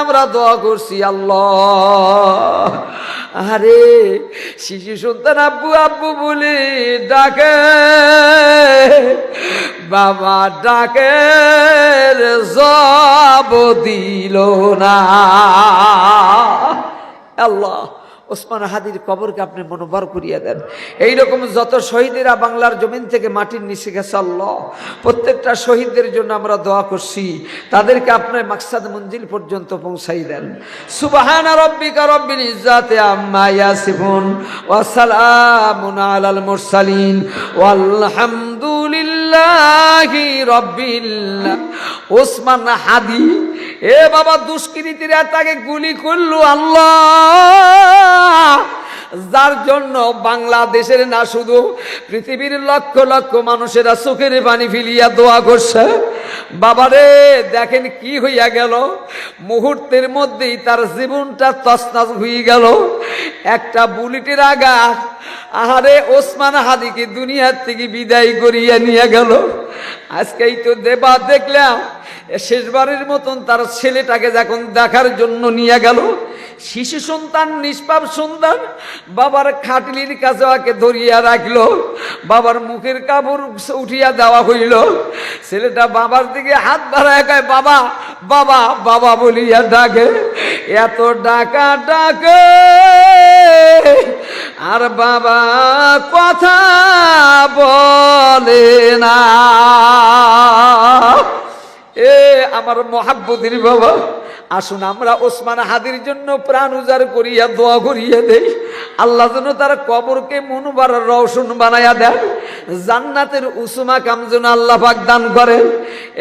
আমরা দোয়া করছি আল্লাহ। আরে শিশু সন্তান আব্বু আব্বু বলে ডাকে, বাবা ডাকে জবাব দিল না। আল্লাহ ওসমান হাদির কবরকে আপনি মনোবার করিয়ে দেন। এইরকম যত শহীদেরা বাংলার জমিন থেকে মাটির নিচে গেছে আল্লাহ, প্রত্যেকটা শহীদদের জন্য আমরা দোয়া করছি, তাদেরকে আপনার মাকসাদ মঞ্জিল পর্যন্ত পৌঁছাই দেন। সুবহানা রাব্বিকা রাব্বিল ইজ্জাতি আম্মা ইয়াসিফুন ওয়া সালামুন আলাল মুরসালিন ওয়ালহামদুলিল্লাহি রাব্বিল। ওসমান হাদি এ বাবা দুষ্কৃতীরা তাকে গুলি করলো আল্লাহ, যার জন্য বাংলাদেশের না শুধু পৃথিবীর লক্ষ লক্ষ মানুষেরা চোখের পানি ফেলিয়া দোয়া করছে। বাবারে দেখেন কি হইয়া গেল, মুহূর্তের মধ্যেই তার জীবনটা তছনছ হয়ে গেল। একটা বুলেটের আঘাত আহারে ওসমান হাদিকে দুনিয়ার থেকে বিদায় করিয়া নিয়ে গেল। আজকেই তো দেবা দেখলাম শেষবারের মতন তার ছেলেটাকে যখন দেখার জন্য নিয়ে গেল, শিশু সন্তান নিষ্পাপ সন্তান বাবার খাটলির কাছে ওকে ধরিয়া রাখলো, বাবার মুখের কাপড় উঠিয়া দেওয়া হইল। ছেলেটা বাবার দিকে হাত বাড়ায় কয় বাবা বাবা বাবা বলিয়া ডাকে, এত ডাকা ডাকে আর বাবা কথা বলে না। এ আমার মহাব্বতের বাবা, আসুন আমরা ওসমান হাদির জন্য প্রাণ উজাড় করিয়া দোয়া করিয়া দেই, আল্লাহ যেন তার কবরকে মনোবার রওশন বানাইয়া দেন, জান্নাতের উঁচু মাকাম যেন আল্লাহ পাক দান করেন।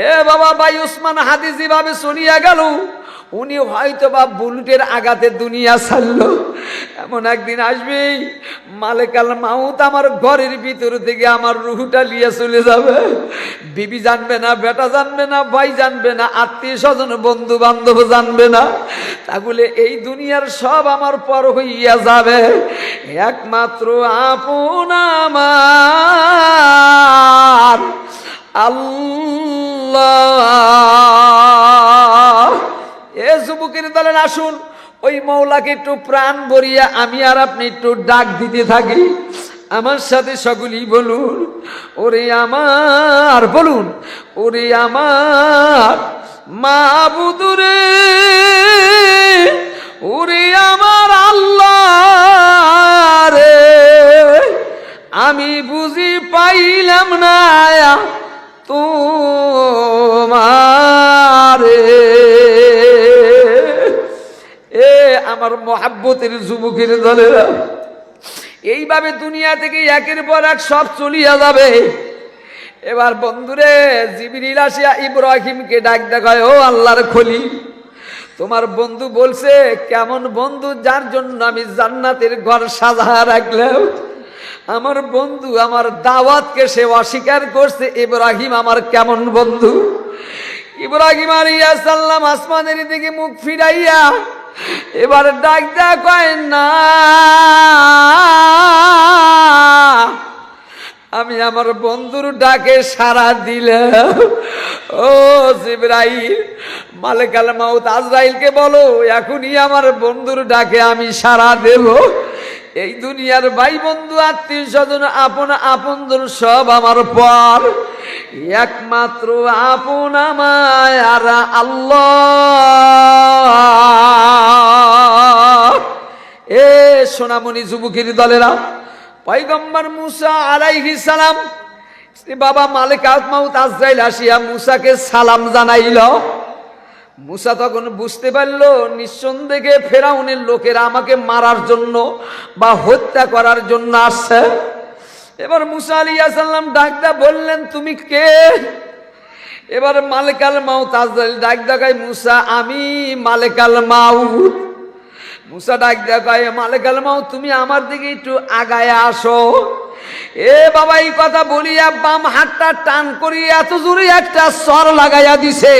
এ বাবা ভাই ওসমান হাদি যেভাবে চলিয়া গেল, উনি হয়তো বা বুলেটের আঘাতে দুনিয়া ছাড়ল, এমন একদিন আসবে মালেকাল মাউত আমার ঘরের ভিতর থেকে আমার রুহটা লিয়ে চলে যাবে। বিবি জানবে না, বেটা জানবে না, ভাই জানবে না, আত্মীয় স্বজন বন্ধু বান্ধব জানবে না, তাহলে এই দুনিয়ার সব আমার পর হইয়া যাবে, একমাত্র আপন আমার আল্লাহ। এ যুবকের দলের আসুন ওই মওলাকে একটু প্রাণ ভরিয়া আমি আর আপনি একটু ডাক দিতে থাকি। আমার সাথে সকলেই বলুন, ওরে আমার, বলুন ওরে আমার মাবুদ রে, ওরে আমার আল্লাহ রে, আমি বুঝি পাইলাম না তোমারে। এ আমার মহাব্বতের যুবকের দলেরা, এইভাবে দুনিয়া থেকে একের পর এক সব চলিয়া যাবে। এবার বন্ধুরে জিবরিল আসিয়া ইব্রাহিমকে ডাক দেখায়, ও আল্লাহর খলিল, তোমার বন্ধু বলছে, কেমন বন্ধু যার জন্য আমি জান্নাতের ঘর সাজা রাখলাম। আমার বন্ধু আমার দাওয়াতকে সে অস্বীকার করছে, ইব্রাহিম আমার কেমন বন্ধু। ইব্রাহিম আলাইহিস সালাম আসমানের দিকে মুখ ফিরাইয়া এবার ডাক দেয়া কয়, না আমি আমার বন্ধুর ডাকে সাড়া দিলাম। ও জিবরাইল, মালেকাল মাউত আজরাইলকে বলো এখনই আমার বন্ধুর ডাকে আমি সাড়া দেব। এই দুনিয়ার ভাই বন্ধু আত্মীয় স্বজন আপন আপনজন সব আমার পর, একমাত্র আপন আমার আর আল্লাহ। এ সোনামণি যুবকের দলেরা, পয়গম্বর মুসা আলাইহিস সালাম বাবা মালেকাল মাউত আজরাইল আসিয়া মুসাকে সালাম জানাইল। মুসা তখন বুঝতে পারল নিঃসন্দেহে ফেরাউনের লোকেরা আমাকে মারার জন্য বা হত্যা করার জন্য আসছে। এবার মুসা আলাইহিস সালাম ডাকদা বললেন, তুমি কে? এবার মালেকাল মাউত আজরাইল ডাক দেখায়, মুসা আমি মালেকাল মাউত। মুসা ডাক দেখায়, মালেকাল মাউত তুমি আমার দিকে একটু আগায় আসো। এ বাবা এই কথা বলিয়া বাম হাতটা টান করিয়া এত জোরে একটা সর লাগাইয়া দিছে,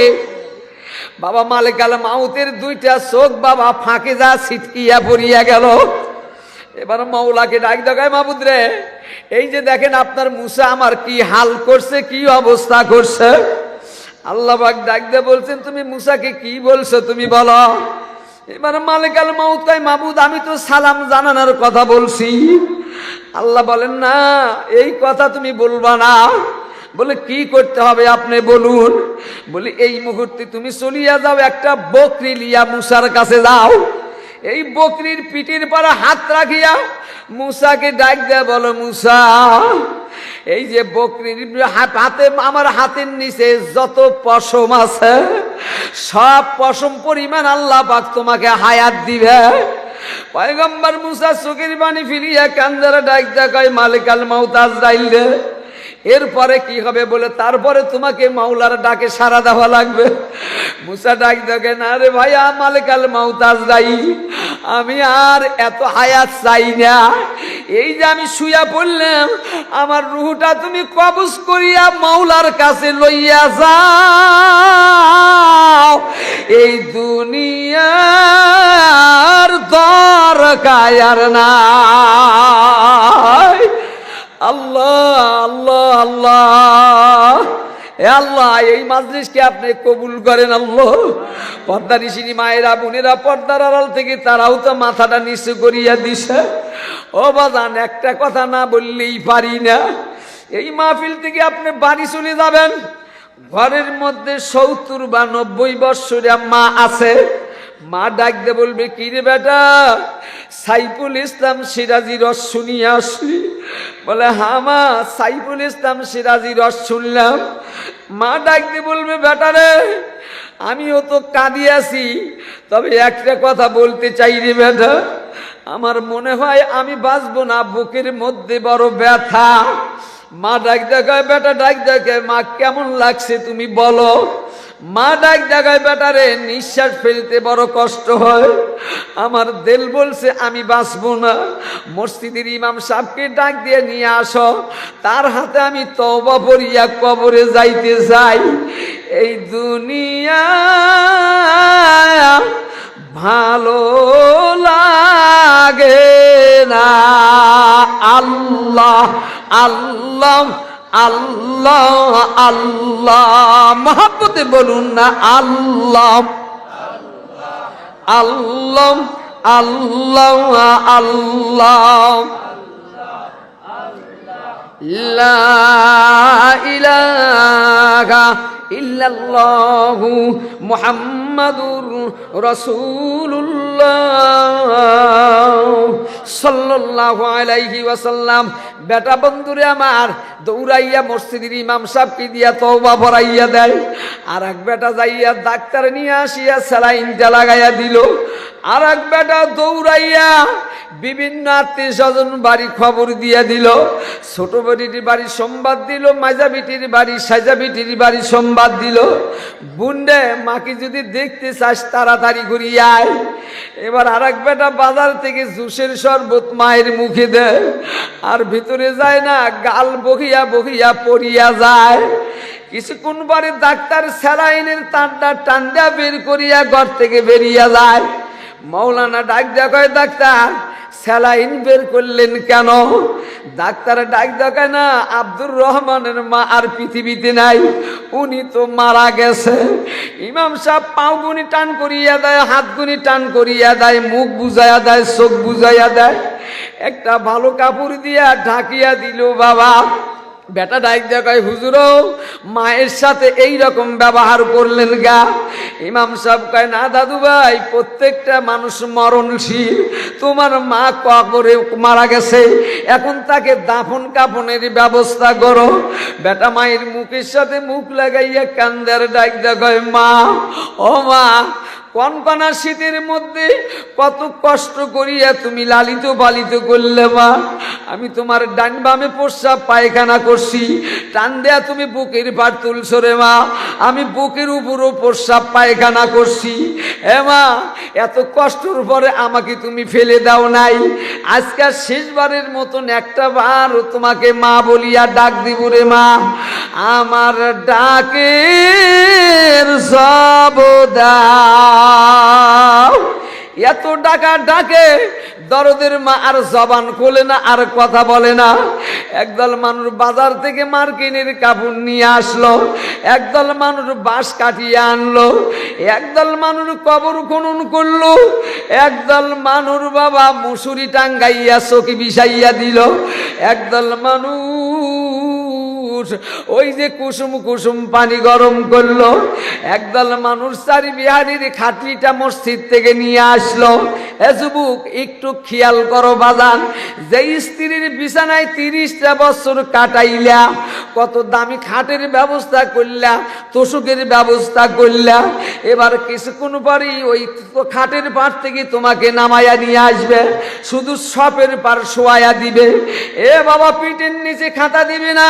বাবা মালেকাল মাউতের দুইটা চোখ বাবা ফাঁকে যা ছিটকিয়া পড়িয়া গেল। এবার মওলাকে ডাক দেখায়, মাবুদ রে, এই যে দেখেন আপনার মুসা আমার কি হাল করছে, কি অবস্থা করছে। আল্লাহ পাক ডাক দিয়ে বলছেন তুমি মুসাকে কি বলছো তুমি বলো। এবার মালিক আল মাউত কয় মাবুদ আমি তো সালাম জানানোর কথা বলছি। আল্লাহ বলেন না এই কথা তুমি বলবা না। বলে কি করতে হবে আপনি বলুন। বলি এই মুহূর্তে তুমি চলিয়া যাও, একটা বকরি লিয়া মুসার কাছে যাও। এই বকরির পিঠের পাড়া হাত রাখিয়া মুসাকে ডাক দেয়া বলো মুসা এই যে বকরির হাতে আমার হাতের নিচে যত পশম আছে সব পশম পরিমাণ আল্লাহ পাক তোমাকে হায়াত দিবে। পয়গম্বর মুসা চোখের পানি ফিরিয়া কান্দারা ডাক দেয়া কয় মালিক আল মাউত আজরাইল রে। এরপরে কি হবে বলে তারপরে তোমাকে মাওলার ডাকে সাড়া দেওয়া লাগবে। মুসা ডাক দেখে না রে ভাইয়া মালিক আল মাউত আজরাইল আমি আর এত হায়াত চাই না। এই যে আমি শুয়া পড়লাম আমার রুহটা তুমি কবজ করিয়া মাওলার কাছে লইয়া যাও। এই দুনিয়ার দরকার নাই। আল্লাহ আল্লাহ আল্লাহ এ আল্লাহ এই মাজলিসকে আপনি কবুল করেন। আল্লাহ পর্দানিশিনী মায়েরা বোনেরা পর্দার আড়াল থেকে তারাও তো মাথাটা নিচু করিয়া দিছে। ও বাজান একটা কথা না বললেই পারি না। এই মাহফিল থেকে আপনি বাড়ি চলে যাবেন, ঘরের মধ্যে 70 বা 90 বৎসরিয়া মা আছে। মা ডাক দে বলবে কি রে বেটা সাইফুল ইসলাম সিরাজি রস শুনিয়ে আসলি? বলে হ্যাঁ মা সাইফুল ইসলাম সিরাজি রস শুনলাম। মা ডাক দিয়ে বলবে বেটা রে আমিও তো কাঁদিয়াছি, তবে একটা কথা বলতে চাই রে বেটা, আমার মনে হয় আমি বাঁচবো না, বুকের মধ্যে বড় ব্যথা। মা ডাক দেখায় বেটা ডাক দেখে মা কেমন লাগছে তুমি বলো। মা ডাক দেখায় বেটা রে নিঃশ্বাস ফেলতে বড় কষ্ট হয়, আমার দিল বলছে আমি বাঁচবো না। মসজিদের ইমাম সাহেবকে ডাক দিয়ে নিয়ে আসো, তার হাতে আমি তওবা পড়িয়া কবরে যাইতে চাই। এই দুনিয়া ভালো লাগে না। আল্লাহ আল্লাহ আল্লাহ আল্লাহ মহব্বতে বলুন না আল্লাহ আল্লাহ আল্লাহ আল্লাহ লা ইলাহা ইল্লাল্লাহু মুহাম্মাদুর রাসূলুল্লাহ সাল্লাল্লাহু আলাইহি ওয়াসাল্লাম। বেটা বন্ধুরে আমার দৌড়াইয়া মসজিদের ইমাম সাহেবকে দিয়া তওবা ভরাইয়া দেয়। আর এক বেটা যাইয়া ডাক্তার নিয়ে আসিয়া স্যালাইনটা লাগাইয়া দিল। আর এক বেটা দৌড়াইয়া বিভিন্ন আত্মীয় স্বজন বাড়ি খবর দিয়া দিল। ছোট বেটির বাড়ি সংবাদ দিল, মাঝা বেটির বাড়ি সাজা বেটির বাড়ি সংবাদ দিল। বুন্ডে মাকে যদি দেখতে চাস তাড়াতাড়ি ঘুরিয়ে আয়। এবার আর এক বেটা বাজার থেকে জুসের শরবত মায়ের মুখে দেয়, আর ভিতরে যায় না, গাল বহিয়া বহিয়া পড়িয়া যায়। কিছুক্ষণ পরে ডাক্তার স্যালাইনের তারটা টান্ডা বের করিয়া ঘর থেকে বেরিয়ে যায়। মৌলানা ডাক দেয়া কয় ডাক্তার স্যালাইন বের করলেন কেন? ডাক্তার ডাক দেখায় না আব্দুর রহমানের মা আর পৃথিবীতে নাই, উনি তো মারা গেছে। ইমাম সাহেব পাও গুনি টান করিয়া দেয়, হাত গুনি টান করিয়া দেয়, মুখ বুঝাইয়া দেয়, চোখ বুঝাইয়া দেয়, একটা ভালো কাপড় দিয়া ঢাকিয়া দিল। বাবা বেটা ডাক দেয়া কয় হুজুর মায়ের সাথে এই রকম ব্যবহার করলেন গা? ইমাম সাহেব কয় না দাদু ভাই, প্রত্যেকটা মানুষ মরণশীল, তোমার মা কবরে মারা গেছে, এখন তাকে দাফন কাফনের ব্যবস্থা করো। বেটা মায়ের মুখের সাথে মুখ লাগাইয়া কান্দার ডাক দেয়া কয় মা ও মা, কনকনা শীতের মধ্যে কত কষ্ট করিয়া তুমি লালিত পালিত করলে মা। আমি তোমার ডান বামে প্রস্রাব পায়খানা করছি, টান দেয়া তুমি বুকের পাট তুলছো রে মা, আমি বুকের উপরও প্রস্রাব পায়খানা করছি। এ মা, এত কষ্টর পরে আমাকে তুমি ফেলে দাও নাই, আজকাল শেষবারের মতন একটা বার তোমাকে মা বলিয়া ডাক দিব রে মা। আমার ডাকের জবাব দাও। এত ডাকা ডাকে দরদের মা আর জবান খোলে না, আর কথা বলে না। একদল মানুষ বাজার থেকে মার্কিনের কাপড় নিয়ে আসলো, একদল মানুষ বাঁশ কাটিয়ে আনলো, একদল মানুষ কবর খনন করলো, একদল মানুষ বাবা মুসুরি টাঙ্গাইয়া চকি বিছাইয়া দিল, একদল মানুষ ওই যে কুসুম কুসুম পানি গরম করলো, একদল মানুষ চারি বিহারির খাটলিটা মসজিদ থেকে নিয়ে আসলো। এ যুবক একটু খেয়াল করো বাজান, যে স্ত্রীর বিছানায় 30টা বছর কাটাইলা, কত দামি খাটের ব্যবস্থা করলা, তোষকের ব্যবস্থা করলা, এবার কিছুক্ষণ পরেই ওই খাটের পার থেকে তোমাকে নামাইয়া নিয়ে আসবে, শুধু সপের পার শোয়াইয়া দিবে। এ বাবা পিঠের নিচে খাতা দিবে না,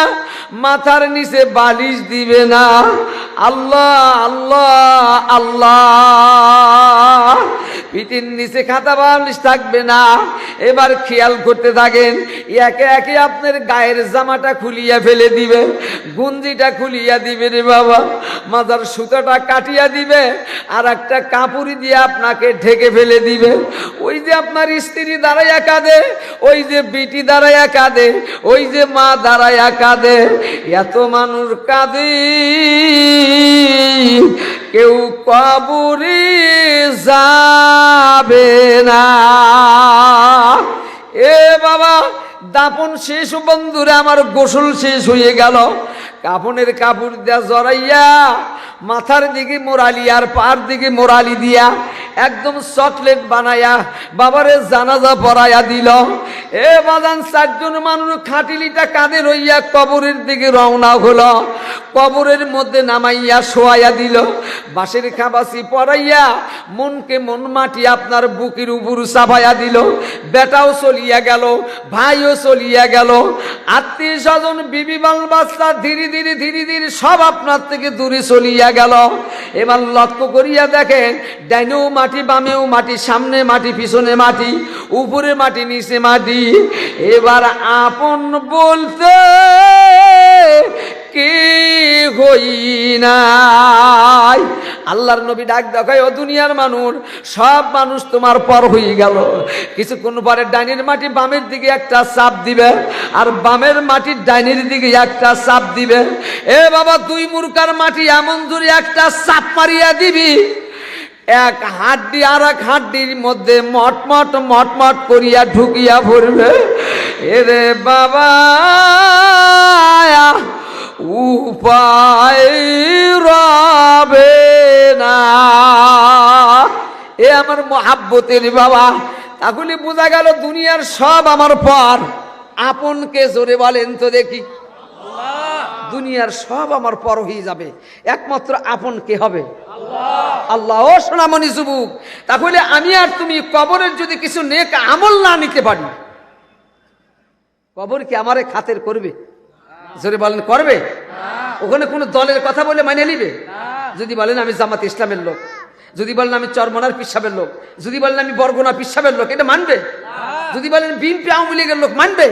মাথার নিচে বালিশ দিবে না। আল্লাহ আল্লাহ আল্লাহ, পিঠের নিচে খাতা বালিশ থাকবে না। এবার খেয়াল করতে থাকেন, একে একে আপনার গায়ের জামাটা খুলিয়া ফেলে দিবে, গুঞ্জিটা খুলিয়া দিবে রে বাবা, মাথার সুতাটা কাটিয়া দিবে, আর একটা কাপড় দিয়ে আপনাকে ঢেকে ফেলে দিবে। ওই যে আপনার স্ত্রী দাঁড়াইয়া কাঁদে, ওই যে বিটি দাঁড়াইয়া কাঁদে, ওই যে মা দাঁড়াইয়া কাঁদে, এত মানুষ কাঁদে, কেউ কবরে যাবে না। এ বাবা দাপন শেষ বন্ধুরা, আমার গোসল শেষ হয়ে গেল, কাফনের কাপড় দিয়া জড়াইয়া মাথার দিকে মোরালি আর পার দিকে মোরালি দিয়া একদম চকলেট বানায়া বাবারে জানাজা পড়াইয়া দিল। এ বাজান 4 জন মানুষ খাটিলিটা কাঁধে রইয়া কবরের দিকে রওনা হলো, কবরের মধ্যে নামাইয়া শোয়াইয়া দিল, বাঁশের খাবাসি পরাইয়া মনকে মন মাটি আপনার বুকের উপর চাপাইয়া দিল। বেটাও চলিয়া গেল, ভাইও চলিয়া গেল, আত্মীয় স্বজন বিবি বাল বাচ্চা ধীরে ধীরে ধীরে ধীরে সব আপনার থেকে দূরে চলিয়া গেল। এবার লক্ষ্য করিয়া দেখেন, ডাইনেও মাটি, বামেও মাটি, সামনে মাটি, পিছনে মাটি, উপরে মাটি, নিচে মাটি। এবার আপন বলতে কে হই নাই। আল্লাহর নবী ডাক দেখায়, ও দুনিয়ার মানুষ, সব মানুষ তোমার পর হয়ে গেল। কিছুক্ষণ পরে ডাইনের মাটি বামের দিকে একটা চাপ দিবে, আর বামের মাটি ডাইনের দিকে একটা চাপ দিবে। এ বাবা 2 মুরকার মাটি এমন জোরে একটা চাপ মারিয়া দিবি, এক হাড্ডি আর এক হাড্ডির মধ্যে মটমট মটমট করিয়া ঢুকিয়া পড়বে। এরে বাবা উপায় রবে না। এ আমার মহাব্বতের বাবা, তাহলে বোঝা গেল দুনিয়ার সব আমার পর। আপনকে জোরে বলেন তো দেখি। দুনিয়ার সব আমার পর হয়ে যাবে, একমাত্র আপন কে হবে? আল্লাহ। ও সোনামণি যুবক, তাহলে আমি আর তুমি কবরের যদি কিছু নেক আমল না নিতে পারি, কবর কি আমারে খাতের করবে? জোরে বলেন করবে? ওখানে কোনো দলের কথা বলে মানে নিবে? যদি বলেন আমি জামাত ইসলামের লোক, যদি বলেন আমি চরমনার পিসাবের লোক, যদি বলেন আমি বরগুনা পিসাবের লোক, এটা মানবে? যদি বলেন বিএনপি আওয়ামী লীগের লোক, মানবে?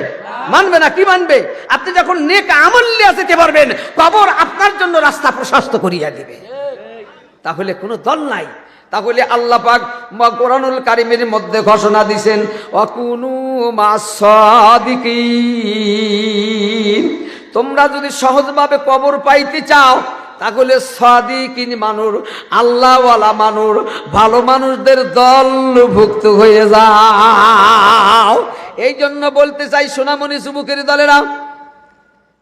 মানবে না। কি মানবে? আপনি যখন নেক আমল নিয়ে যেতে পারবেন, কবর আপনার জন্য রাস্তা প্রশস্ত করিয়া দিবে। তাহলে কোনো দল নাই। তাহলে আল্লাহ পাক কোরআনুল কারীমের মধ্যে ঘোষণা দিবেন, ওয়াকুনু মাস-সাদিকিন। তোমরা যদি সহজভাবে কবর পাইতে চাও, তাহলে সাদিকিন মানুষ, আল্লাহওয়ালা মানুষ, ভালো মানুষদের দলভুক্ত হয়ে যাও। এই জন্য বলতে চাই সোনামণি যুবকের দলেরা,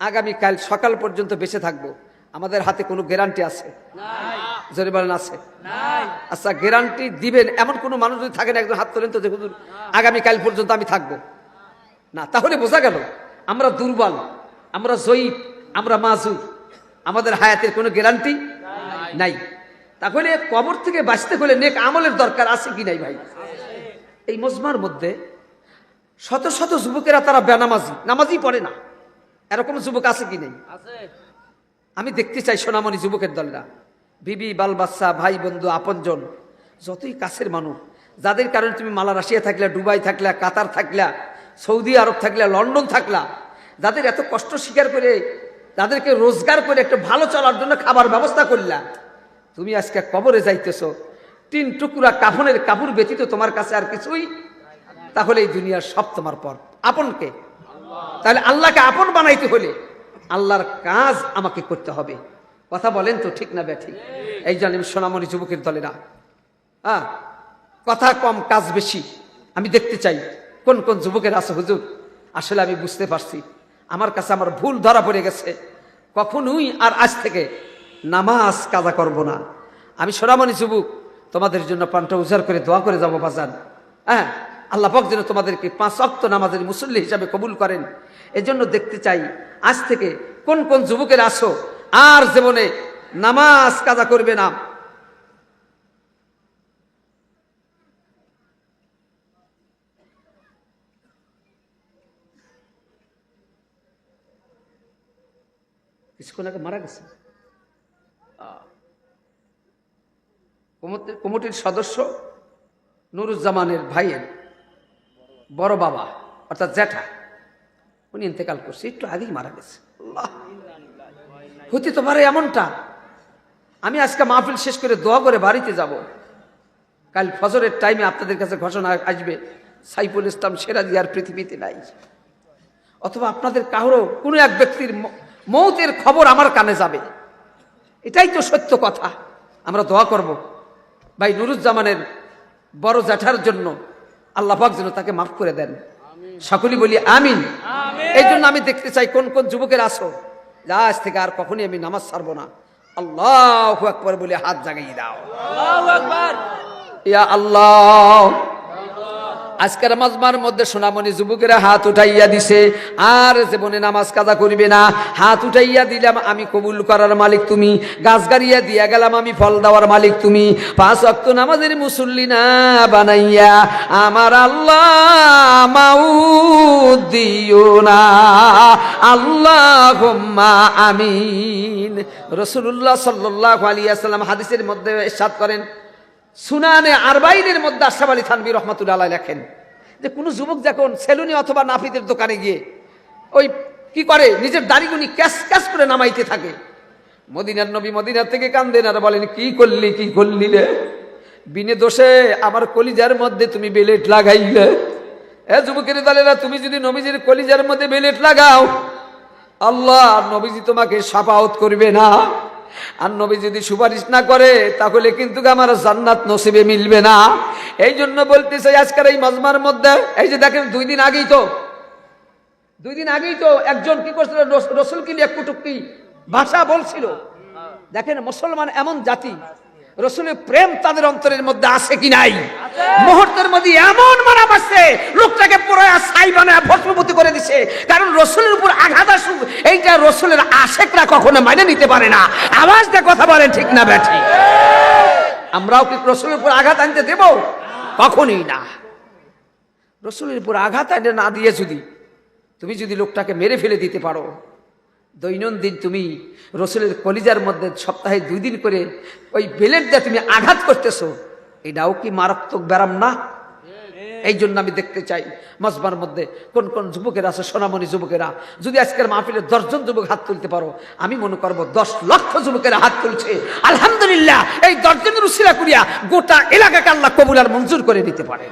আগামীকাল সকাল পর্যন্ত বেঁচে থাকবো, আমাদের হাতে কোনো গ্যারান্টি আছে? জোরে বলেন আছে? আচ্ছা, গ্যারান্টি দিবেন এমন কোনো মানুষ যদি থাকেন, একজন হাত তোলেন তো দেখুন, আগামীকাল পর্যন্ত আমি থাকবো না। তাহলে বোঝা গেল আমরা দুর্বল, আমরা জয়ীফ, আমরা মাজুর, আমাদের হায়াতের কোনো গ্যারান্টি নাই। তাহলে কবর থেকে বাঁচতে হলে নেক আমলের দরকার আছে কি নাই ভাই? এই মজমার মধ্যে শত শত যুবকেরা তারা বেনামাজি, নামাজই পড়ে না, এরকম যুবক আছে কি নেই? আমি দেখতে চাই সোনামণি যুবকের দলরা, বিবি বাল বাচ্চা, ভাই বন্ধু, আপনজন, যতই কাছের মানুষ, যাদের কারণে তুমি মালয়েশিয়া থাকলা, দুবাই থাকলা, কাতার থাকলা, সৌদি আরব থাকলা, লন্ডন থাকলা, যাদের এত কষ্ট স্বীকার করে তাদেরকে রোজগার করে একটা ভালো চলার জন্য খাবার ব্যবস্থা করলা, তুমি আজকে কবরে যাইতেছো, 3 টুকরা কাফনের কাপড় ব্যতীত তোমার কাছে আর কিছুই তাহলে এই দুনিয়ার সব তোমার পর। আপনকে, তাহলে আল্লাহকে আপন বানাইতে হলে আল্লাহর কাজ আমাকে করতে হবে। কথা বলেন তো, ঠিক না ব্যাঠি? এই জন্য সোনামণি যুবকের দলেরা, হ্যাঁ, কথা কম কাজ বেশি। আমি দেখতে চাই কোন কোন যুবকের আছে, হুজুর আসলে আমি বুঝতে পারছি আমার কাছে আমার ভুল ধরা পড়ে গেছে, কখনোই আর আজ থেকে নামাজ কাজা করব না। আমি সোনামণি যুবক, তোমাদের জন্য প্রাণটা উজাড় করে দোয়া করে যাবো বাজান। হ্যাঁ, আল্লাহ পাক যেন তোমাদেরকে 5 ওয়াক্ত নামাজের মুসল্লি হিসাবে কবুল করেন। এজন্য দেখতে চাই আজ থেকে কোন কোন যুবকের আসো আর জীবনে নামাজ কাজা করবে না। কিছুক্ষণ আগে মারা গেছে কমিটির সদস্য নুরুজ্জামানের ভাইয়ের বড় বাবা অর্থাৎ জ্যাঠা, উনি ইন্তেকাল করছে, একটু আগেই মারা গেছে। আল্লাহ, হতে তো পারে এমনটা। আমি আজকে মাহফিল শেষ করে দোয়া করে বাড়িতে যাব। কাল ফজরের টাইমে আপনাদের কাছে ঘোষণা আসবে সাইফুল ইসলাম সিরাজী আর পৃথিবীতে নাই, অথবা আপনাদের কারো কোনো এক ব্যক্তির মৌতের খবর আমার কানে যাবে। এটাই তো সত্য কথা। আমরা দোয়া করব ভাই নুরুজ্জামানের বড় জ্যাঠার জন্য, আল্লাহ পাক যেন তাকে মাফ করে দেন। সকলেই বলি আমিন। এই জন্য আমি দেখতে চাই কোন কোন যুবকের আসো আজ থেকে আর কখনই আমি নামাজ ছাড়বো না। আল্লাহু আকবার বলে হাত জাগাই দাও। আল্লাহু আকবার। ইয়া আল্লাহ, আজকের মাজমার মধ্যে সোনামণি যুবকেরা হাত উঠাইয়া দিছে, আর জীবনে নামাজ কাজা করিবে না। হাত উঠাইয়া দিলাম আমি, কবুল করার মালিক তুমি। গাছ গাড়িয়া দিয়া গেলাম আমি, ফল দেওয়ার মালিক তুমি। 5 ওয়াক্ত নামাজের মুসল্লি না বানাইয়া আমার আল্লাহ মাউত দিও না, আল্লাহুম্মা আমিন। রাসূলুল্লাহ সাল্লাল্লাহু আলাইহি ওয়াসাল্লাম হাদিসের মধ্যে ইরশাদ করেন, সুনানে আরবাইনের মধ্যে আশরাফ আলী থানভী রহমাতুল্লাহ আলাইহি লেখেন যে কোন যুবক যখন সেলুনি অথবা নাপিতের দোকানে গিয়ে ওই কি করে, নিজের দাড়িগুনি ক্যাশ ক্যাশ করে নামাইতে থাকে, মদিনার নবী মদিনা থেকে কান্দেন আর বলেন, কি করলি কি করলি রে, বিনে দোষে আমার কলিজার মধ্যে তুমি বেলেট লাগাইলে। এ যুবকের দলেরা, তুমি যদি নবীজির কলিজার মধ্যে বেলেট লাগাও, আল্লাহ নবীজি তোমাকে শাফাআত করবে না। আর নবী যদি সুপারিশ না করে তাহলে কিন্তু আমার জান্নাত নসিবে মিলবে না। এই জন্য বলতেছে আজকের এই মাজমার মধ্যে, এই যে দেখেন 2 দিন আগেই তো একজন কি করছিল, রসুলকে নিয়ে কুটুক্তি ভাষা বলছিল। দেখেন মুসলমান এমন জাতি, রসুলের প্রেম তাদের অন্তরের মধ্যে আছে কি নাই, মুহূর্তের মধ্যে এমন মারা পাচ্ছে লোকটাকে পুরো ছাই বানায় ভস্মপতি করে দিছে। কারণ রসুলের উপর আঘাত আসুক, এইটা রসুলের আশেকরা কখনো মানে নিতে পারে না। আওয়াজ দিয়ে কথা বলেন, ঠিক না ব্যাঠি? আমরাও কি রসুলের উপর আঘাত আনতে দেব? কখনোই না। রসুলের উপর আঘাত আনতে না দিয়ে তুমি যদি লোকটাকে মেরে ফেলে দিতে পারো, দৈনন্দিন তুমি রসুলের কলিজার মধ্যে সপ্তাহে 2 দিন করে ওই বেলেট দিয়ে তুমি আঘাত করতেছো, এটাও কি মারাত্মক ব্যারাম না? এই জন্য আমি দেখতে চাই মাজমার মধ্যে কোন কোন যুবকেরা আছে, সোনামণি যুবকেরা। যদি আজকের মাহফিলে 10 জন যুবক হাত তুলতে পারো, আমি মনে করবো 10 লক্ষ যুবকেরা হাত তুলছে। আলহামদুলিল্লাহ, এই 10 জনের উসিলা করিয়া গোটা এলাকাকে আল্লাহ কবুল আর মঞ্জুর করে দিতে পারেন।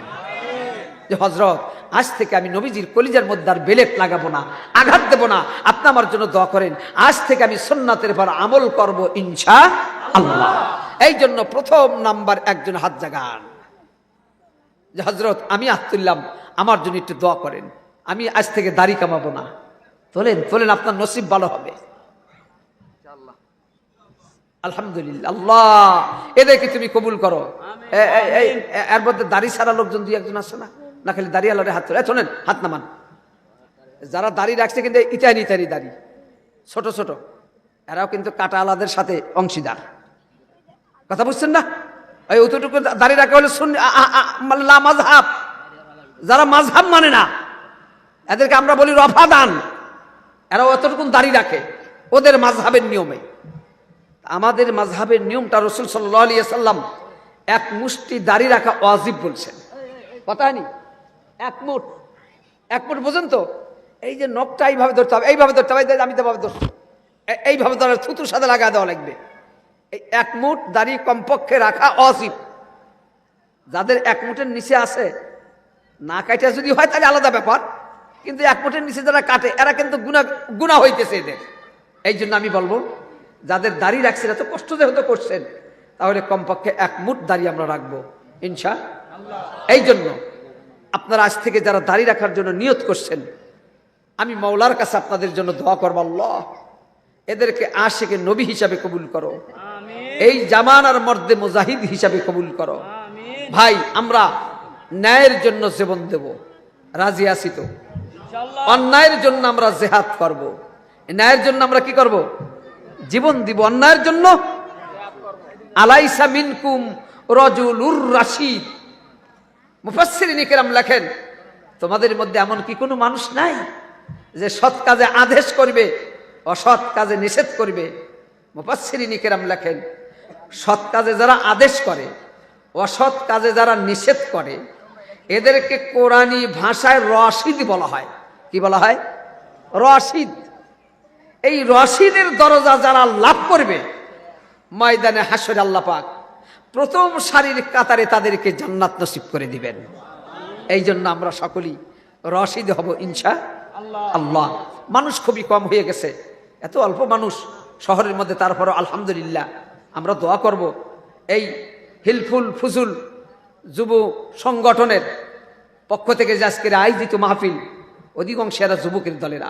যে হযরত, আজ থেকে আমি নবীজির কলিজার মধ্যে আর বেলেট লাগাবো না, আঘাত দেব না। আপনি আমার জন্য দোয়া করেন, আজ থেকে আমি সুন্নাতের পর আমল করব ইনশাআল্লাহ। এই জন্য প্রথম নাম্বার একজন হাত জাগান যে হযরত, আমি হাত তুললাম, আমার জন্য একটু দোয়া করেন, আমি আজ থেকে দাড়ি কামাবো না। তোলেন, আপনার নসিব ভালো হবে। আলহামদুলিল্লাহ, আল্লাহ এদেরকে তুমি কবুল করো। এর মধ্যে দাড়ি ছাড়া লোকজন 2-1 আছে না, না খালি দাড়ি আলারে হাত তোলে। শোনেন, হাত নামান। যারা দাড়ি রাখছে কিন্তু ইটারি দাড়ি ছোট ছোট, এরাও কিন্তু কাটা আলাদের সাথে অংশীদার। কথা বুঝছেন না? ওই অতটুকু দাড়ি রাখা হলে মাযহাব, যারা মাযহাব মানে না এদেরকে আমরা বলি রফাদান। এরাও অতটুকু দাড়ি রাখে ওদের মাযহাবের নিয়মে। আমাদের মাযহাবের নিয়মটা রাসূল সাল্লাল্লাহু আলাইহি ওয়াসাল্লাম 1 মুষ্টি দাড়ি রাখা ওয়াজিব বলছেন। কথা হয়নি? 1 মুঠ বোঝেন তো? এই যে নখটা এইভাবে ধরতে হবে, এইভাবে ধরতে হবে, আমি তো ভাবে ধরছি, এইভাবে ধরে থুতুর সাথে লাগা দেওয়া লাগবে। এই 1 মুঠ দাড়ি কমপক্ষে রাখা ওয়াজিব। যাদের 1 মুঠের নিচে আছে না কাটা যদি হয় তাহলে আলাদা ব্যাপার, কিন্তু 1 ফুটের নিচে যারা কাটে এরা কিন্তু গুনাহ হইতেছে এদের। এই জন্য আমি বলবো, যাদের দাড়ি রাখছেন, এত কষ্ট যেহেতু করছেন, তাহলে কমপক্ষে 1 মুঠ দাড়ি আমরা রাখবো ইনশাআল্লাহ। এই জন্য আপনারা আজ থেকে যারা দাড়ি রাখার জন্য নিয়ত করছেন, আমি মাওলার কাছে আপনাদের জন্য দোয়া করব, আল্লাহ এদেরকে আশিকে নবী হিসাবে কবুল করো, এই জামানার মর্দে মুজাহিদ হিসাবে কবুল করো। ভাই, আমরা ন্যায়ের জন্য জীবন দেব, রাজি আছি তো? অন্যায়ের জন্য আমরা জিহাদ করব, ন্যায়ের জন্য আমরা কি করব? জীবন দিব। অন্যায়ের জন্য আলাইসা মিনকুম রাজুলুর রাশিদ, মুফাসসিরিন কিরাম লেখেন, তোমাদের মধ্যে এমন কি কোনো মানুষ নাই যে সৎ কাজে আদেশ করবে, অসৎ কাজে নিষেধ করবে? মুফাসসিরিন কিরাম লেখেন, সৎ কাজে যারা আদেশ করে, অসৎ কাজে যারা নিষেধ করে, এদেরকে কোরআনী ভাষায় রশিদ বলা হয়। কি বলা হয়? রশিদ। এই রশিদের দরজা যারা লাভ করবে, ময়দানে হাসরে আল্লাহ পাক প্রথম সারির কাতারে তাদেরকে জান্নাত নসিব করে দিবেন। এই জন্য আমরা সকলেই রশিদ হব ইনশাআল্লাহ। মানুষ খুবই কম হয়ে গেছে, এত অল্প মানুষ শহরের মধ্যে, তারপরও আলহামদুলিল্লাহ আমরা দোয়া করব, এই হিলফুল ফুজুল যুব সংগঠনের পক্ষ থেকে যে আজকের আয়োজিত মাহফিল, অধিকাংশ এরা যুবকের দলেরা।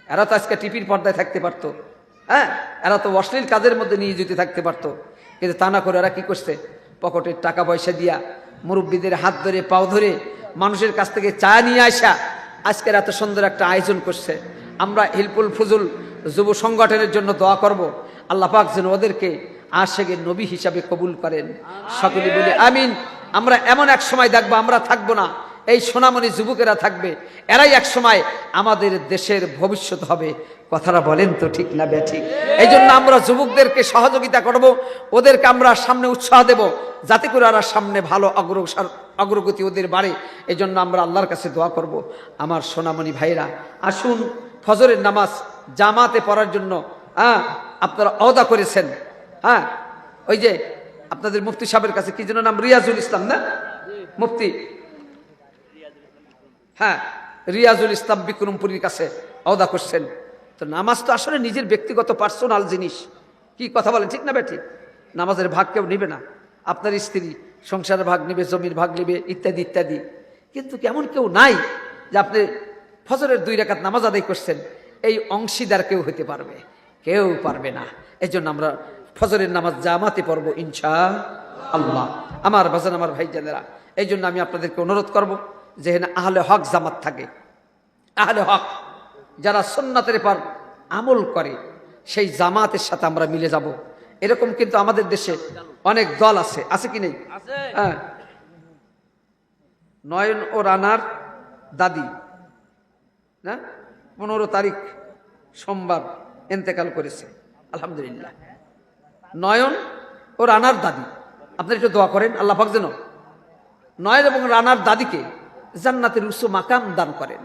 এরা তো আজকে টিভির পর্দায় থাকতে পারত, হ্যাঁ, এরা তো অশ্লীল কাজের মধ্যে নিয়োজিত থাকতে পারত, কিন্তু তা না করে এরা কি করছে? পকেটের টাকা পয়সা দিয়া, মুরব্বীদের হাত ধরে পাও ধরে, মানুষের কাছ থেকে চা নিয়ে আসা আজকের এত সুন্দর একটা আয়োজন করছে। আমরা হিলফুল ফুজুল যুব সংগঠনের জন্য দোয়া করব, আল্লাহ পাক যেন ওদেরকে আশিকে নবী হিসাবে কবুল করেন। সকলে বলি আমিন। আমরা এমন এক সময় দেখবো, আমরা থাকবো না, এই সোনামণি যুবকেরা থাকবে, এরাই এক সময় আমাদের দেশের ভবিষ্যৎ হবে। কথাটা বলেন তো ঠিক না বেঠিক? এই জন্য আমরা যুবকদেরকে সহযোগিতা করব, ওদেরকে আমরা সামনে উৎসাহ দেব, যাতে করে ওরা সামনে ভালো অগ্রগতি ওদের বাড়ে। এই জন্য আমরা আল্লাহর কাছে দোয়া করব। আমার সোনামণি ভাইরা, আসুন ফজরের নামাজ জামাতে পড়ার জন্য আপনারা ওয়াদা করেছেন। হ্যাঁ, ওই যে আপনাদের মুফতি সাহেবের কাছে কি যেন নাম, রিয়াজুল ইসলাম না মুফতি? হ্যাঁ, রিয়াজুল ইসলাম বিক্রমপুরীর কাছে ওয়াদা করছেন। তো নামাজ তো আসলে নিজের ব্যক্তিগত পার্সোনাল জিনিস। কি কথা বলেন, ঠিক না বেঠিক? নামাজের ভাগ কেউ নিবে না, আপনার স্ত্রী সংসারের ভাগ নিবে, জমির ভাগ নিবে, ইত্যাদি ইত্যাদি। কিন্তু কেমন কেউ নাই যে আপনি ফজরের 2 রাকাত নামাজ আদায় করছেন, এই অংশীদার কেউ হতে পারবে? কেউ পারবে না। এই জন্য আমরা ফজরের নামাজ জামাতে পড়বো ইনশাআল্লাহ। আমার বাজান, আমার ভাইজানেরা, এই জন্য আমি আপনাদেরকে অনুরোধ করব, যেখানে আহলে হক জামাত থাকে, আহলে হক যারা সুন্নাতের পর আমল করে, সেই জামাতের সাথে আমরা মিলে যাব। এরকম কিন্তু আমাদের দেশে অনেক দল আছে, আছে কি নেই? হ্যাঁ, নয়ন ও রানার দাদি না 15 তারিখ সোমবার ইন্তেকাল করেছে, আলহামদুলিল্লাহ। নয়ন ও রানার দাদি, আপনারা একটু দোয়া করেন, আল্লাহ পাক যেন নয়ন এবং রানার দাদিকে জান্নাতের উচ্চ মাকাম দান করেন।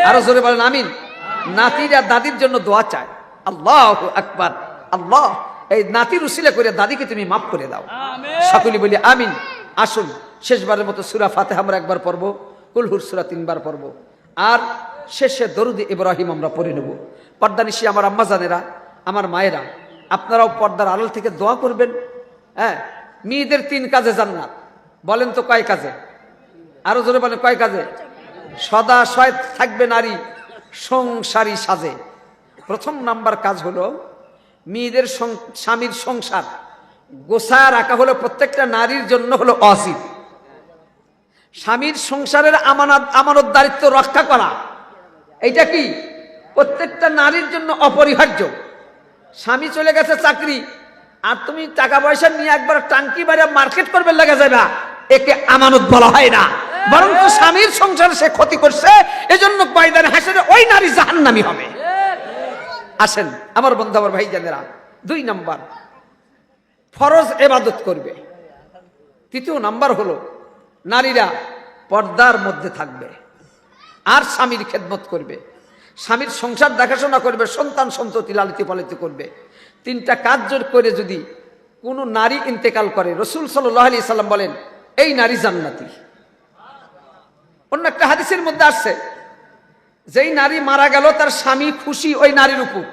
আরো জোরে বলেন আমিন। নাতির আর দাদির জন্য দোয়া চায়। আল্লাহু আকবার। আল্লাহ, এই নাতির উসিলা করে দাদিকে তুমি মাফ করে দাও। সকলে বলি আমিন। আসুন শেষবারের মতো সূরা ফাতিহা আমরা একবার পড়বো, কুল হুর সূরা 3 বার পড়বো, আর শেষে দরুদ ইব্রাহিম আমরা পড়ে নেব। পর্দানিশী আমার আম্মা জানেরা, আমার মায়েরা, আপনারাও পর্দার আড়াল থেকে দোয়া করবেন। হ্যাঁ, মেয়েদের 3 কাজে জান্নাত। বলেন তো কয় কাজে? আরো জোরে বলেন কয় কাজে? সদা সয় থাকবে নারী, সংসারী সাজে। প্রথম নাম্বার কাজ হলো মেয়েদের স্বামীর সংসার গোছা রাখা হলো প্রত্যেকটা নারীর জন্য হলো অসিত। স্বামীর সংসারের আমানতদারিত্ব রক্ষা করা, এইটা কি প্রত্যেকটা নারীর জন্য অপরিহার্য। স্বামী চলে গেছে চাকরি, আর তুমি টাকা পয়সা নিয়ে একবার টাঙ্কি বাইরে মার্কেট করবে লেগে যাবে, একে আমানত বলা হয় না, বরং স্বামীর সংসারে সে ক্ষতি করছে, এজন্য ময়দানে হাসরে ওই নারী জাহান্নামী হবে। আসেন আমার বন্ধু, আমার ভাই জানেরা, 2 নাম্বার ফরজ ইবাদত করবে। 3য় নাম্বার হলো নারীরা পর্দার মধ্যে থাকবে আর স্বামীর খেদমত করবে, স্বামীর সংসার দেখাশোনা করবে, সন্তান সন্ততি লালিত পালিত করবে। 3টা কাজ জোর করে যদি কোনো নারী ইন্তেকাল করে, রাসূল সাল্লাল্লাহু আলাইহি সাল্লাম বলেন এই নারী জান্নাতি। অন্য একটা হাদিসের মধ্যে আসছে, যেই নারী মারা গেল তার স্বামী খুশি ওই নারীর উপর,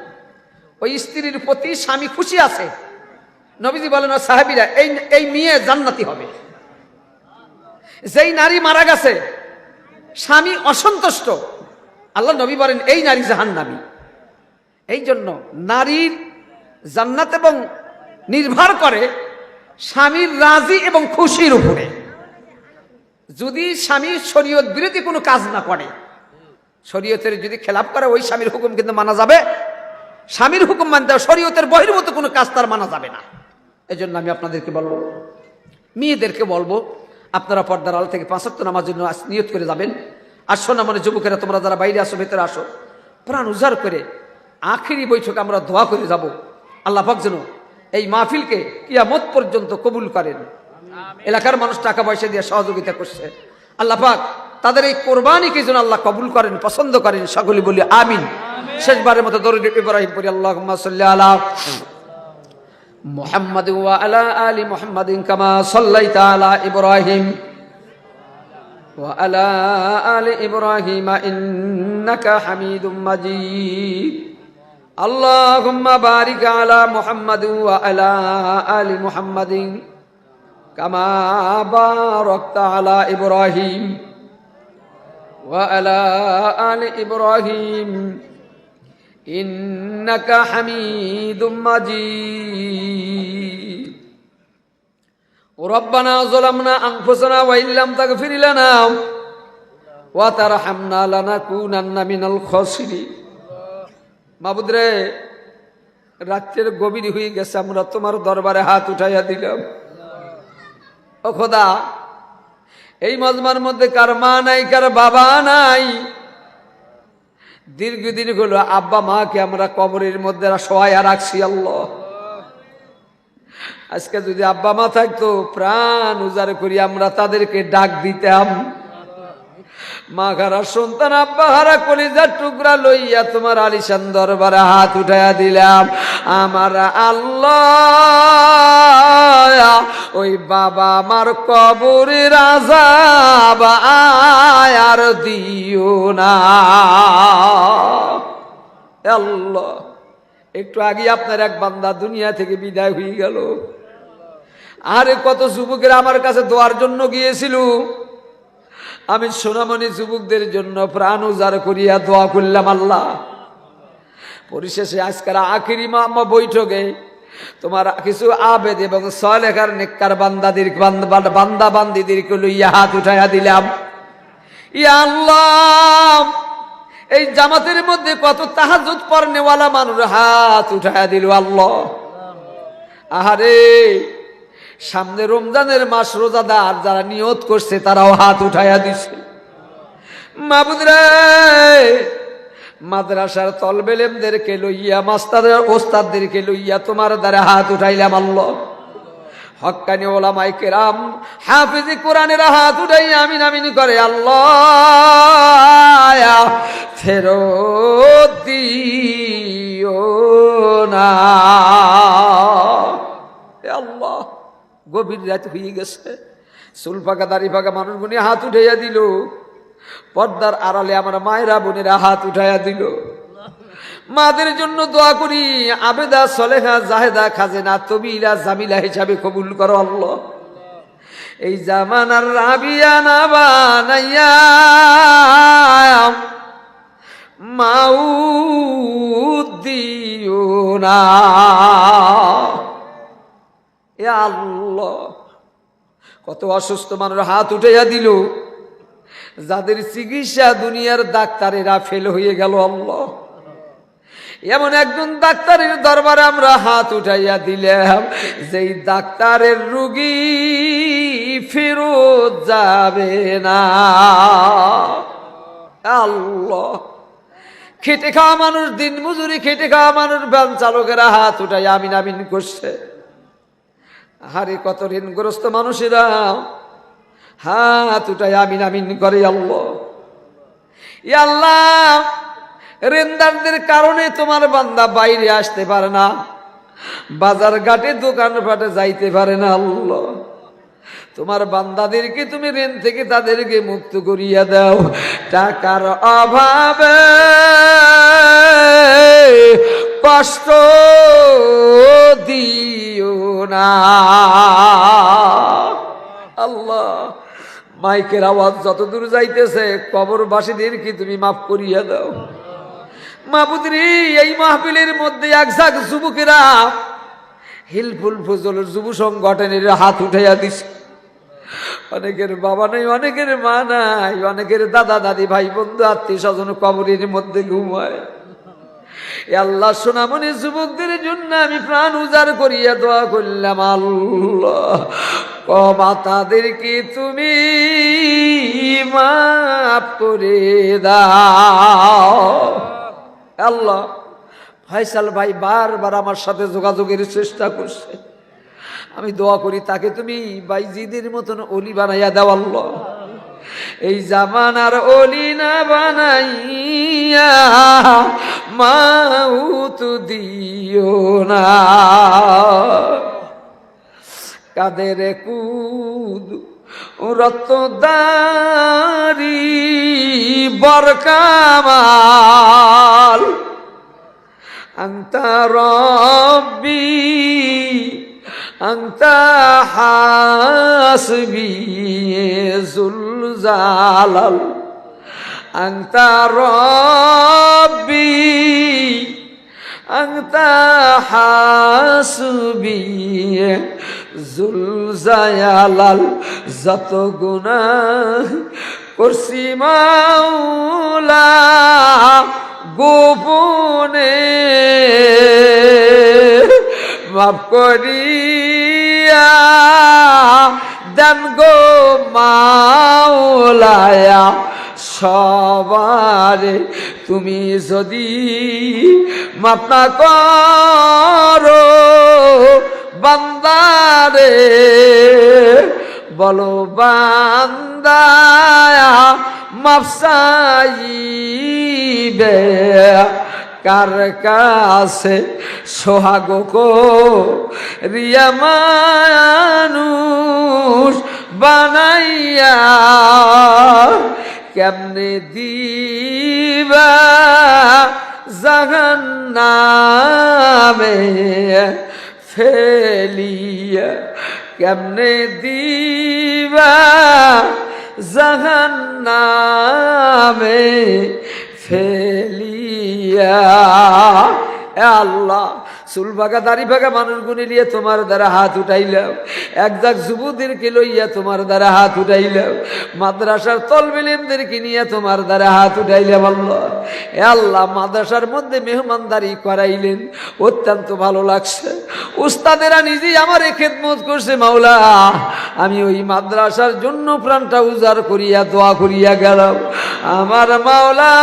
ওই স্ত্রীর প্রতি স্বামী খুশি আছে। নবীজি বলেন ও সাহাবীরা, এই মেয়ে জান্নাতি হবে। যেই নারী মারা গেছে স্বামী অসন্তুষ্ট, আল্লাহ নবী বলেন এই নারী জাহান্নামী। এই জন্য নারীর জান্নাত এবং নির্ভর করে স্বামীর রাজি এবং খুশির উপরে। যদি স্বামী শরীয়ত বিরোধী কোনো কাজ না করে, শরীয়তের যদি খেলাপ করে, ওই স্বামীর হুকুম কিন্তু মানা যাবে। স্বামীর হুকুম মানতে হবে, শরীয়তের বহির্ভূত কোনো কাজ তার মানা যাবে না। এই জন্য আমি আপনাদেরকে বলবো, মেয়েদেরকে বলবো, আপনারা পর্দার আলো থেকে 5 ওয়াক্ত নামাজের জন্য নিয়ত করে যাবেন। আর শোনা মনে যুবকেরা, তোমরা যারা বাইরে আসো ভেতরে আসো, প্রাণ উজাড় করে আখেরি বৈঠকে আমরা দোয়া করে যাব, আল্লাহ পাক যেন এই মাহফিলকে কিয়ামত পর্যন্ত কবুল করেন। এলাকার মানুষ টাকা পয়সা দিয়ে সহযোগিতা করছে, আল্লাহ পাক তাদের এই কোরবানিকে যেন আল্লাহ কবুল করেন, পছন্দ করেন। সকলে বলি আমিন। শেষবারের মতো দরুদ ইব্রাহিম পড়ি, আল্লাহুম্মা সাল্লি আলা মুহাম্মাদ ওয়া আলা আলি মুহাম্মাদিন কামা সাল্লাইতা আলা ইব্রাহিম ওয়া আলা আলি ইব্রাহিম ইন্নাকা হামিদুম মাজিদ। আল্লাহুম্মা বারিক আলা মুহাম্মাদ ওয়া আলা আলি মুহাম্মাদিন কামা বারাকতা আলা ইব্রাহিম ওয়া আলা আলি ইব্রাহিম ইন্নাকা হামিদুম মাজিদ। রব্বানা যালামনা আনফুসানা ওয়া ইল্লাম তাগফির লানা ওয়া তারহামনা লানাকুনান্না মিনাল খাসিরিন। মাবুদ রে, রাতের গভীর হয়ে গেছে, আমরা তোমার দরবারে হাত উঠাইয়া দিলাম। ও খোদা, এই মজমার মধ্যে কার মা নাই, কার বাবা নাই, দীর্ঘদিন হলো আব্বা মাকে আমরা কবরের মধ্যে শোয়া রাখছি। আল্লাহ, আজকে যদি আব্বা মা থাকতো, প্রাণ উজাড় করি আমরা তাদেরকে ডাক দিতাম। মা হারা সন্তান, আব্বা হারা কলিজার টুকরা লইয়া তোমার আলিশান দরবারে হাত উঠাইয়া দিলাম। আমার আল্লাহ, ওই বাবা আমার কবরের আযাব আর দিও না। আল্লাহ, একটু আগে আপনার এক বান্দা দুনিয়া থেকে বিদায় হয়ে গেল। আরে কত যুবকেরা আমার কাছে দোয়ার জন্য গিয়েছিল, আমি সোনামণি যুবকদের জন্য প্রাণ উজাড় করিয়া দোয়া করলাম। আল্লাহ, পরিশেষে আজকের আখিরি মামা বৈঠকে তোমার কিছু আবেদ এবং সালেহার নেককার বান্দা বান্দিদেরকে লইয়া হাত উঠাইয়া দিলাম। ইয়া আল্লাহ, এই জামাতের মধ্যে কত তাহাজ্জুদ পড়নেওয়ালা মানুষ হাত উঠাইয়া দিল। আল্লাহ, আহারে, সামনে রমজানের মাস, রোজাদার যারা নিয়ত করছে তারাও হাত উঠাইয়া দিছে। মাবুদ রে, মাদ্রাসার তলবেলেমদেরকে লইয়া, মাস্টারের ওস্তাদদেরকে লইয়া তোমার দ্বারা হাত উঠাইলাম। আল্লাহ, হক্কানি ওলামায়ে কেরাম, হাফেজে কোরআনের হাত উঠাইয়া আমিন আমিন করে। আল্লাহ, ফেরত দিও না। আল্লাহ, গভীর রাত হয়ে গেছে, চুল পাকা দাড়ি পাকা মানুষগুলি হাত উঠাইয়া দিল। পর্দার আড়ালে আমার মায়েরা বোনেরা হাত উঠাইয়া দিল। মাদের জন্য দোয়া করি, আবেদা সলেহা জাহেদা খাজেনা তবিলা জামিলা হিসাবে কবুল করো। আল্লাহ, এই জামানার রাবিয়া না বানাইয়া মাউদ দিও না। এ আল্লাহ, কত অসুস্থ মানুষ হাত উঠাইয়া দিল, যাদের চিকিৎসা দুনিয়ার ডাক্তারেরা ফেল হয়ে গেল। আল্লাহ, এমন একজন ডাক্তারের দরবারে আমরা হাত উঠাইয়া দিলাম, যেই ডাক্তারের রোগী ফেরত যাবে না। আল্লাহ, খেটে খাওয়া মানুষ, দিন মজুরি খেটে খাওয়া মানুষ, ভ্যান চালকেরা হাত উঠাইয়া আমিন আমিন করছে। আরে কত ঋণগ্রস্ত মানুষেরা হাত উঠাই আমিন আমিন করে। আল্লাহ, ইয়া আল্লাহ, ঋণদারদের কারণে তোমার বান্দা বাইরে আসতে পারে না, বাজার ঘাটে দোকান পাটে যাইতে পারে না। আল্লাহ, তোমার বান্দাদেরকে তুমি ঋণ থেকে তাদেরকে মুক্ত করিয়া দাও। টাকার অভাবে কষ্ট দিও না আল্লাহ। মাইকের আওয়াজ যতদূর যাইতেছে কবরবাসীদেরকে তুমি মাফ করিয়া দাও। মাহবুদরি এই মাহফিলের মধ্যে একঝাক যুবকেরা হিলফুল ফজল যুব সংগঠনের হাত উঠাইয়া দিছে। অনেকের বাবা নাই, অনেকের মা নাই, অনেকের দাদা দাদি ভাই বন্ধু আত্মীয় স্বজন কবরের মধ্যে ঘুমায়। আল্লাহ সোনামণি যুবকদের জন্য আমি প্রাণ উজাড় করিয়া দোয়া করলাম, আল্লাহ কমা তাদেরকে তুমি মাফ করে দাও। আল্লাহ ফয়সাল ভাই বারবার আমার সাথে যোগাযোগের চেষ্টা করছে, আমি দোয়া করি তাকে তুমি বাইজিদের মতন অলি বানাইয়া দাও আল্লাহ। এই জামানার অলি না বানাইয়া মাউত দিও না। কাদের কুদ রত্নদারি বরকামাল আন্তা রব্বি আন্তা হাসবি যুল জালাল আন্তা রব্বি আন্তা হাসবি যুল জালাল। যত গুনাহ করছি মাওলা গোপনে মাফ করিয়া দেন গো মাওলায়া। সবারে তুমি যদি মাফ না করো বান্দারে, বলো বান্দা মাফ চাইবে কার কাছে? সোহাগ কো রিয়া মানুষ বানাইয়া কেমনে দিবা জাহান্নামে ফেলিয়া, কেমনে দিবা জাহান্নামে ফেলিয়া। আল্লাহ চুল বাগা দাড়ি বাগা মানুষগুলি নিয়ে তোমার দ্বারা হাত উঠাইলাম, একজাক যুবদেরকে লইয়া তোমার দ্বারা হাত উঠাইলাম, মাদ্রাসার তলবেলেমদেরকে নিয়ে তোমার দ্বারা হাত উঠাইলাম। আল্লাহ আল্লাহ মাদ্রাসার মধ্যে মেহমানদারি করাইলেন, অত্যন্ত ভালো লাগছে। উস্তাদেরা নিজেই আমার খেদমত করছে মাওলা, আমি ওই মাদ্রাসার জন্য প্রাণটা উজাড় করিয়া দোয়া করিয়া গেলাম। আমার মাওলা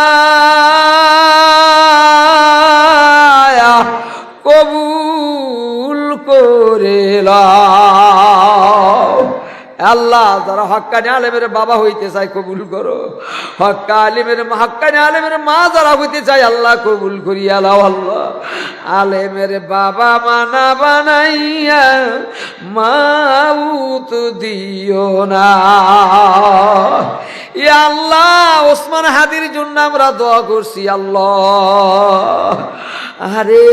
কবুল করে লাও। আল্লাহ যারা হক্কানি আলেমের বাবা হইতে চায় কবুল করো, হক্কানি আলেমের মা যারা হইতে চায় আল্লাহ কবুল করিয়া লাও। আল্লাহ আলেমের বাবা মানা বানাইয়া মাউত দিও না। ইয়া আল্লাহ ওসমান হাদির জন্য আমরা দোয়া করছি আল্লাহ। আরে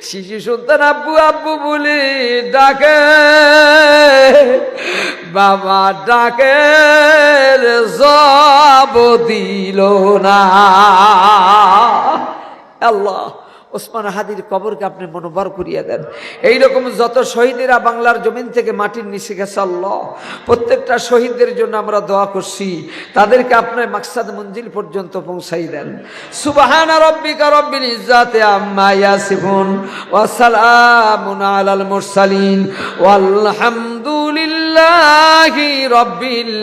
শিশু সন্তান আব্বু আব্বু বলে ডাকে, বাবা ডাকে জবাব দিল না। আল্লাহ ওসমান হাদির কবরকে আপনি মনোবার করিয়া দেন। এইরকম যত শহীদেরা বাংলার জমিন থেকে মাটির নিচে গেছে আল্লাহ, প্রত্যেকটা শহীদদের জন্য আমরা দোয়া করছি, তাদেরকে আপনার মাকসাদ মঞ্জিল পর্যন্ত পৌঁছাই দেন। সুবহানা রাব্বিকা রাব্বিল ইজ্জাতি আম্মা ইয়াসিফুন ওয়া সালামুন আলাল মুরসালিন ওয়ালহামদুলিল্লাহি রাব্বিল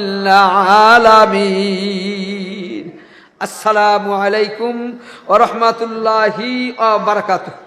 আলামিন। আসসালামু আলাইকুম ওয়া রাহমাতুল্লাহি ওয়া বারাকাতুহু।